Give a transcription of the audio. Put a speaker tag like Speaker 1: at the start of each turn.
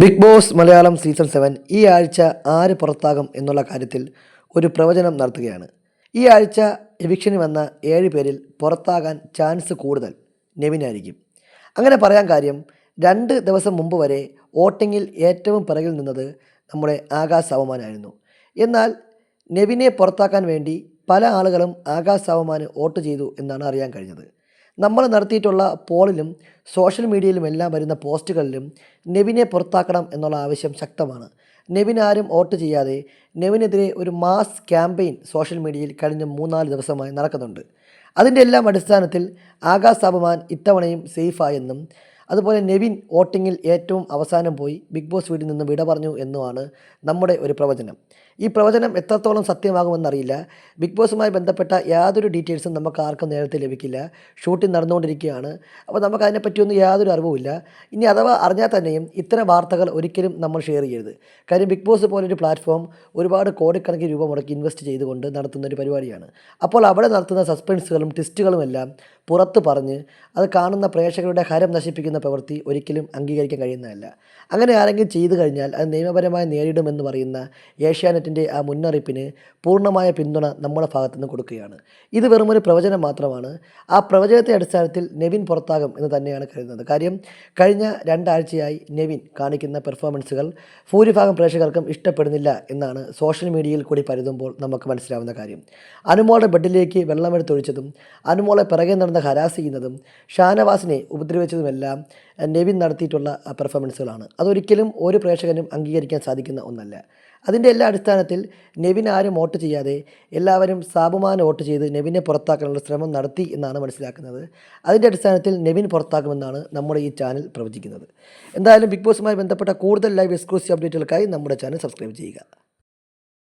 Speaker 1: Big boss Malayalam season 7 ഈ ആഴ്ച ആര് പുറത്താകും എന്നുള്ള കാര്യത്തിൽ ഒരു പ്രവചനം നടത്തുകയാണ്. ഈ ആഴ്ച എവിക്ഷന് വന്ന 7 പേരിൽ പുറത്താകാൻ ചാൻസ് കൂടുതൽ നെവിനായിരിക്കും. അങ്ങനെ പറയാൻ കാര്യം 2 ദിവസം മുമ്പ് വരെ വോട്ടിങ്ങിൽ ഏറ്റവും പിറകിൽ നിന്നത് നമ്മുടെ ആകാശ് സാവമാനായിരുന്നു. എന്നാൽ നെവിനെ പുറത്താക്കാൻ വേണ്ടി പല ആളുകളും ആകാശ് സാവമാന് വോട്ട് ചെയ്തു എന്നാണ് അറിയാൻ കഴിഞ്ഞത്. നമ്മൾ നടത്തിയിട്ടുള്ള പോളിലും സോഷ്യൽ മീഡിയയിലുമെല്ലാം വരുന്ന പോസ്റ്റുകളിലും നെവിനെ പുറത്താക്കണം എന്നുള്ള ആവശ്യം ശക്തമാണ്. നെവിൻ ആരും വോട്ട് ചെയ്യാതെ നെവിനെതിരെ ഒരു മാസ് ക്യാമ്പയിൻ സോഷ്യൽ മീഡിയയിൽ കഴിഞ്ഞ 3-4 ദിവസമായി നടക്കുന്നുണ്ട്. അതിൻ്റെ എല്ലാം അടിസ്ഥാനത്തിൽ ആകാശ് സാബുമാൻ ഇത്തവണയും സേഫായെന്നും അതുപോലെ നെവിൻ വോട്ടിങ്ങിൽ ഏറ്റവും അവസാനം പോയി ബിഗ് ബോസ് വീട്ടിൽ നിന്ന് വിട പറഞ്ഞു എന്നുമാണ് നമ്മുടെ ഒരു പ്രവചനം. ഈ പ്രവചനം എത്രത്തോളം സത്യമാകുമെന്നറിയില്ല. ബിഗ് ബോസുമായി ബന്ധപ്പെട്ട യാതൊരു ഡീറ്റെയിൽസും നമുക്ക് ആർക്കും നേരത്തെ ലഭിക്കില്ല. ഷൂട്ടിംഗ് നടന്നുകൊണ്ടിരിക്കുകയാണ്. അപ്പോൾ നമുക്ക് അതിനെപ്പറ്റിയൊന്നും യാതൊരു അറിവുമില്ല. ഇനി അഥവാ അറിഞ്ഞാൽ തന്നെയും ഇത്തരം വാർത്തകൾ ഒരിക്കലും നമ്മൾ ഷെയർ ചെയ്യരുത്. കാര്യം ബിഗ് ബോസ് പോലൊരു പ്ലാറ്റ്ഫോം ഒരുപാട് കോടിക്കണക്കിന് രൂപ മുടക്കി ഇൻവെസ്റ്റ് ചെയ്തുകൊണ്ട് നടത്തുന്ന ഒരു പരിപാടിയാണ്. അപ്പോൾ അവിടെ നടത്തുന്ന സസ്പെൻസുകളും ട്വിസ്റ്റുകളുമെല്ലാം പുറത്ത് പറഞ്ഞ് അത് കാണുന്ന പ്രേക്ഷകരുടെ ഹരം നശിപ്പിക്കുന്ന പ്രവൃത്തി ഒരിക്കലും അംഗീകരിക്കാൻ കഴിയുന്നതല്ല. അങ്ങനെ ആരെങ്കിലും ചെയ്തു കഴിഞ്ഞാൽ അത് നിയമപരമായി നേരിടുമെന്ന് പറയുന്ന ഏഷ്യാനെറ്റിൻ്റെ ആ മുന്നറിയിപ്പിന് പൂർണ്ണമായ പിന്തുണ നമ്മുടെ ഭാഗത്തുനിന്ന് കൊടുക്കുകയാണ്. ഇത് വെറുമൊരു പ്രവചനം മാത്രമാണ്. ആ പ്രവചനത്തെ അടിസ്ഥാനത്തിൽ നെവിൻ പുറത്താകും എന്ന് തന്നെയാണ് കരുതുന്നത്. കാര്യം കഴിഞ്ഞ 2 ആഴ്ചയായി നെവിൻ കാണിക്കുന്ന പെർഫോമൻസുകൾ ഭൂരിഭാഗം പ്രേക്ഷകർക്കും ഇഷ്ടപ്പെടുന്നില്ല എന്നാണ് സോഷ്യൽ മീഡിയയിൽ കൂടി പരതുമ്പോൾ നമുക്ക് മനസ്സിലാവുന്ന കാര്യം. അനുമോളുടെ ബെഡിലേക്ക് വെള്ളമെടുത്തൊഴിച്ചതും അനുമോളെ പിറകെ നടന്ന് ഹരാസ് ചെയ്യുന്നതും ഷാനവാസിനെ ഉപദ്രവിച്ചതുമെല്ലാം നെവിൻ നടത്തിയിട്ടുള്ള പെർഫോമൻസുകളാണ്. അതൊരിക്കലും ഒരു പ്രേക്ഷകനും അംഗീകരിക്കാൻ സാധിക്കുന്ന ഒന്നല്ല. അതിൻ്റെ എല്ലാ അടിസ്ഥാനത്തിൽ നെവിൻ ആരും വോട്ട് ചെയ്യാതെ എല്ലാവരും സാബുമാൻ വോട്ട് ചെയ്ത് നെവിനെ പുറത്താക്കാനുള്ള ശ്രമം നടത്തി എന്നാണ് മനസ്സിലാക്കുന്നത്. അതിൻ്റെ അടിസ്ഥാനത്തിൽ നെവിൻ പുറത്താക്കുമെന്നാണ് നമ്മുടെ ഈ ചാനൽ പ്രവചിക്കുന്നത്. എന്തായാലും ബിഗ് ബോസുമായി ബന്ധപ്പെട്ട കൂടുതൽ ലൈവ് എക്സ്ക്ലൂസീവ് അപ്ഡേറ്റുകൾക്കായി നമ്മുടെ ചാനൽ സബ്സ്ക്രൈബ് ചെയ്യുക.